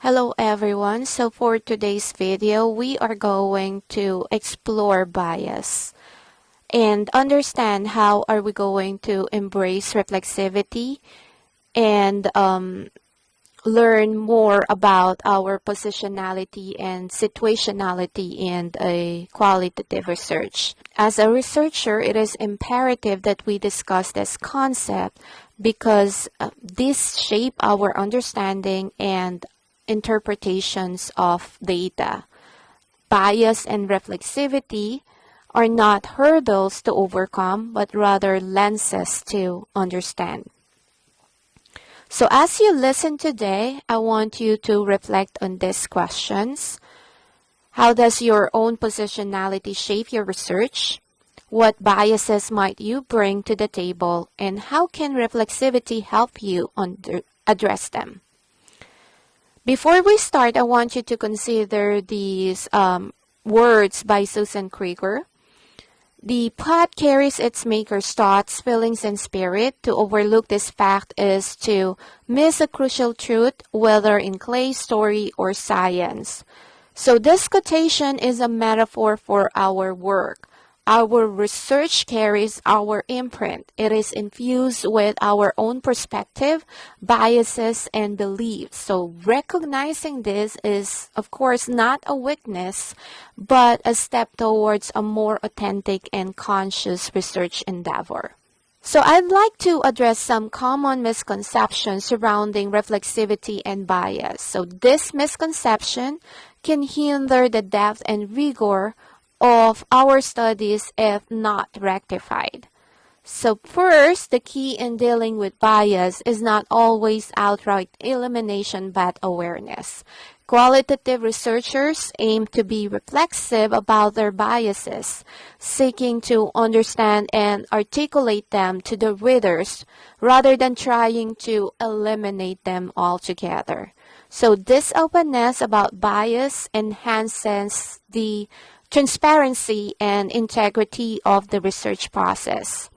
Hello everyone. So for today's video, we are going to explore bias and understand how are we going to embrace reflexivity and learn more about our positionality and situationality in a qualitative research. As a researcher, it is imperative that we discuss this concept because this shape our understanding and interpretations of data. Bias and reflexivity are not hurdles to overcome, but rather lenses to understand. So as you listen today, I want you to reflect on these questions. How does your own positionality shape your research? What biases might you bring to the table? And how can reflexivity help you address them? Before we start, I want you to consider these words by Susan Krieger. The pot carries its maker's thoughts, feelings, and spirit. To overlook this fact is to miss a crucial truth, whether in clay, story, or science. So this quotation is a metaphor for our work. Our research carries our imprint. It is infused with our own perspective, biases, and beliefs. So recognizing this is, of course, not a weakness, but a step towards a more authentic and conscious research endeavor. So I'd like to address some common misconceptions surrounding reflexivity and bias. So this misconception can hinder the depth and rigor of our studies if not rectified. So first, the key in dealing with bias is not always outright elimination but awareness. Qualitative researchers aim to be reflexive about their biases, seeking to understand and articulate them to the readers rather than trying to eliminate them altogether. So this openness about bias enhances the transparency and integrity of the research process.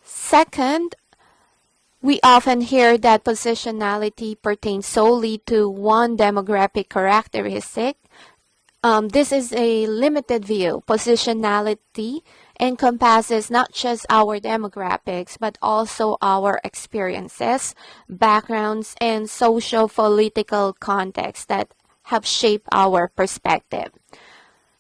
Second, we often hear that positionality pertains solely to one demographic characteristic. This is a limited view. Positionality encompasses not just our demographics, but also our experiences, backgrounds, and socio-political contexts that have shaped our perspective.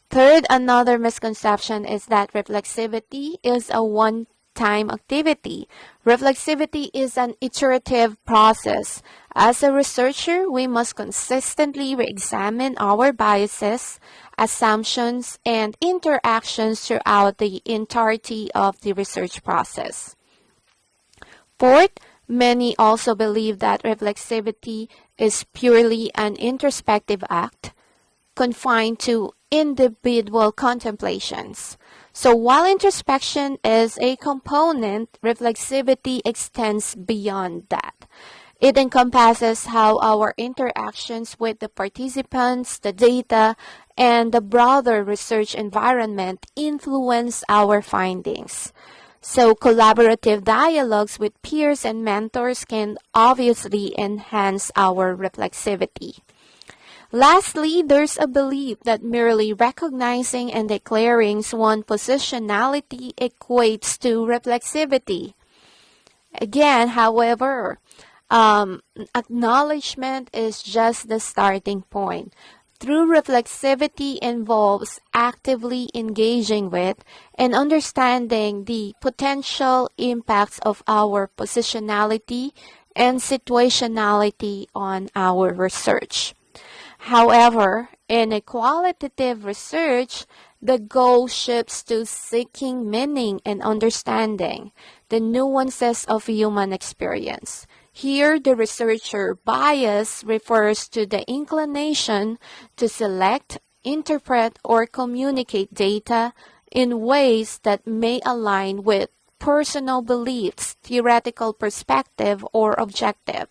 Third, another misconception is that reflexivity is a one-time activity. Reflexivity is an iterative process. As a researcher, we must consistently re-examine our biases, assumptions, and interactions throughout the entirety of the research process. Fourth, many also believe that reflexivity is purely an introspective act, confined to individual contemplations. So while introspection is a component, reflexivity extends beyond that. It encompasses how our interactions with the participants, the data, and the broader research environment influence our findings. So collaborative dialogues with peers and mentors can obviously enhance our reflexivity. Lastly, there's a belief that merely recognizing and declaring one's positionality equates to reflexivity. Again, however, acknowledgement is just the starting point. True reflexivity involves actively engaging with and understanding the potential impacts of our positionality and situationality on our research. However, in a qualitative research, the goal shifts to seeking meaning and understanding the nuances of human experience. Here, the researcher bias refers to the inclination to select, interpret, or communicate data in ways that may align with personal beliefs, theoretical perspective, or objective.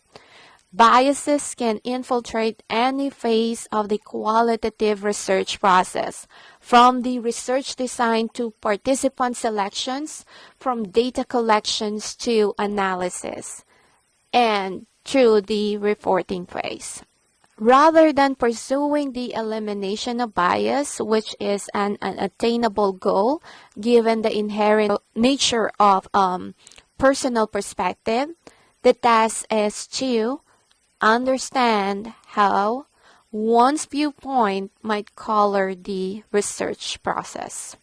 Biases can infiltrate any phase of the qualitative research process, from the research design to participant selections, from data collections to analysis. And through the reporting phase. Rather than pursuing the elimination of bias, which is an unattainable goal given the inherent nature of personal perspective, the task is to understand how one's viewpoint might color the research process.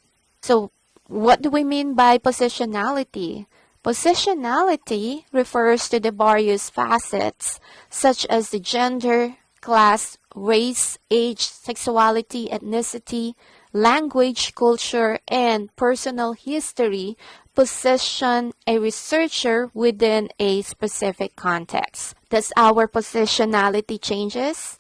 So, what do we mean by positionality? Positionality refers to the various facets, such as the gender, class, race, age, sexuality, ethnicity, language, culture, and personal history, position a researcher within a specific context. Does our positionality changes?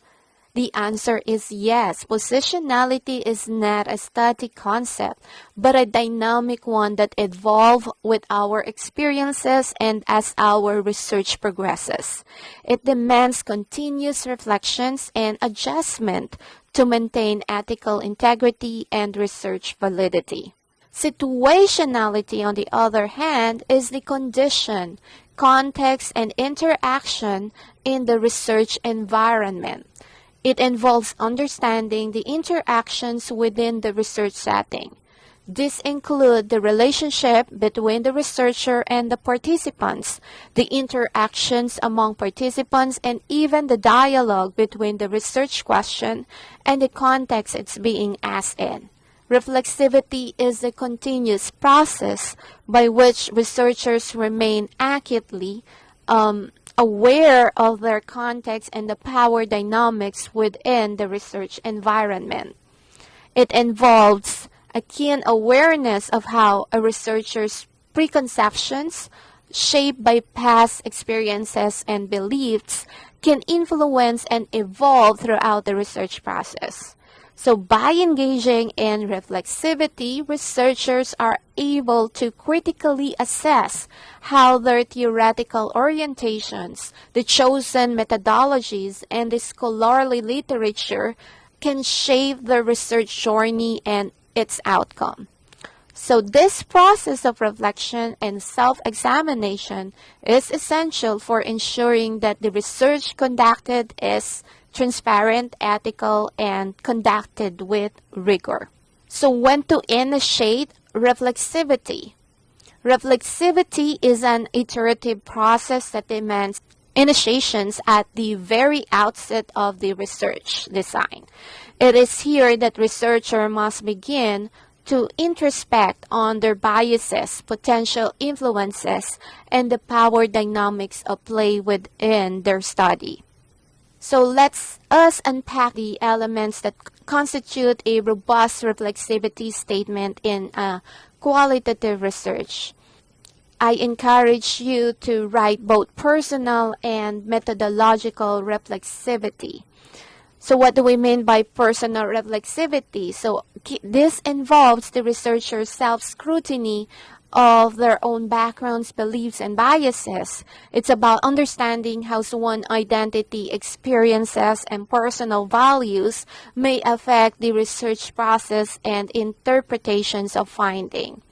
The answer is yes. Positionality is not a static concept, but a dynamic one that evolves with our experiences and as our research progresses. It demands continuous reflections and adjustment to maintain ethical integrity and research validity. Situationality, on the other hand, is the condition, context, and interaction in the research environment. It involves understanding the interactions within the research setting. This includes the relationship between the researcher and the participants, the interactions among participants, and even the dialogue between the research question and the context it's being asked in. Reflexivity is a continuous process by which researchers remain acutely aware of their context and the power dynamics within the research environment. It involves a keen awareness of how a researcher's preconceptions, shaped by past experiences and beliefs, can influence and evolve throughout the research process. So by engaging in reflexivity, researchers are able to critically assess how their theoretical orientations, the chosen methodologies, and the scholarly literature can shape their research journey and its outcome. So this process of reflection and self-examination is essential for ensuring that the research conducted is transparent, ethical, and conducted with rigor. So when to initiate reflexivity? Reflexivity is an iterative process that demands initiations at the very outset of the research design. It is here that researcher must begin to introspect on their biases, potential influences, and the power dynamics of play within their study. So let's us unpack the elements that constitute a robust reflexivity statement in qualitative research. I encourage you to write both personal and methodological reflexivity. So what do we mean by personal reflexivity? So this involves the researcher's self-scrutiny of their own backgrounds, beliefs, and biases. It's about understanding how one's identity, experiences, and personal values may affect the research process and interpretations of finding.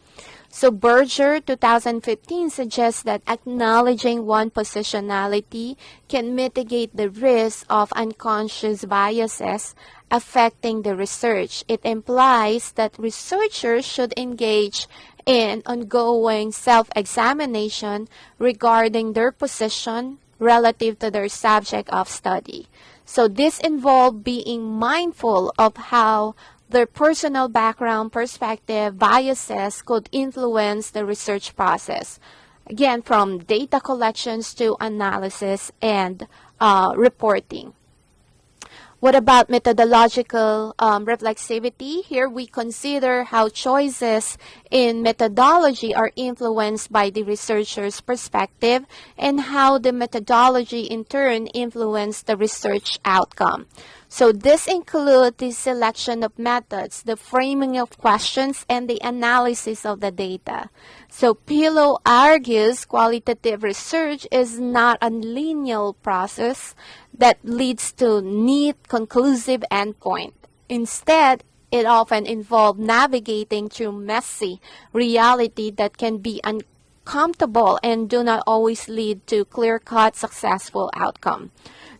So Berger 2015 suggests that acknowledging one's positionality can mitigate the risk of unconscious biases affecting the research. It implies that researchers should engage in ongoing self-examination regarding their position relative to their subject of study. So this involves being mindful of how their personal background, perspective, biases could influence the research process. Again, from data collections to analysis and reporting. What about methodological reflexivity? Here we consider how choices in methodology are influenced by the researcher's perspective and how the methodology in turn influence the research outcome. So this includes the selection of methods, the framing of questions, and the analysis of the data. So Pillow argues qualitative research is not a linear process that leads to neat, conclusive endpoint. Instead, it often involves navigating through messy reality that can be comfortable and do not always lead to clear-cut successful outcome.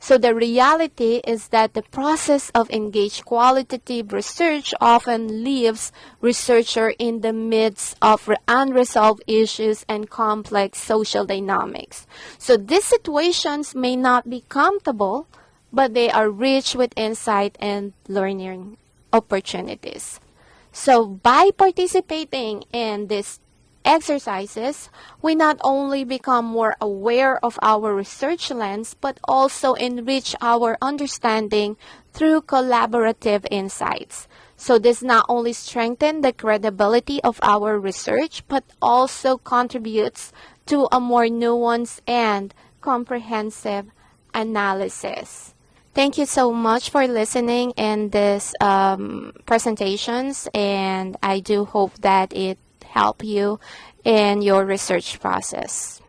So the reality is that the process of engaged qualitative research often leaves researcher in the midst of unresolved issues and complex social dynamics. So these situations may not be comfortable, but they are rich with insight and learning opportunities. So by participating in these exercises, we not only become more aware of our research lens, but also enrich our understanding through collaborative insights. So this not only strengthens the credibility of our research, but also contributes to a more nuanced and comprehensive analysis. Thank you so much for listening in this presentations, and I do hope that it help you in your research process.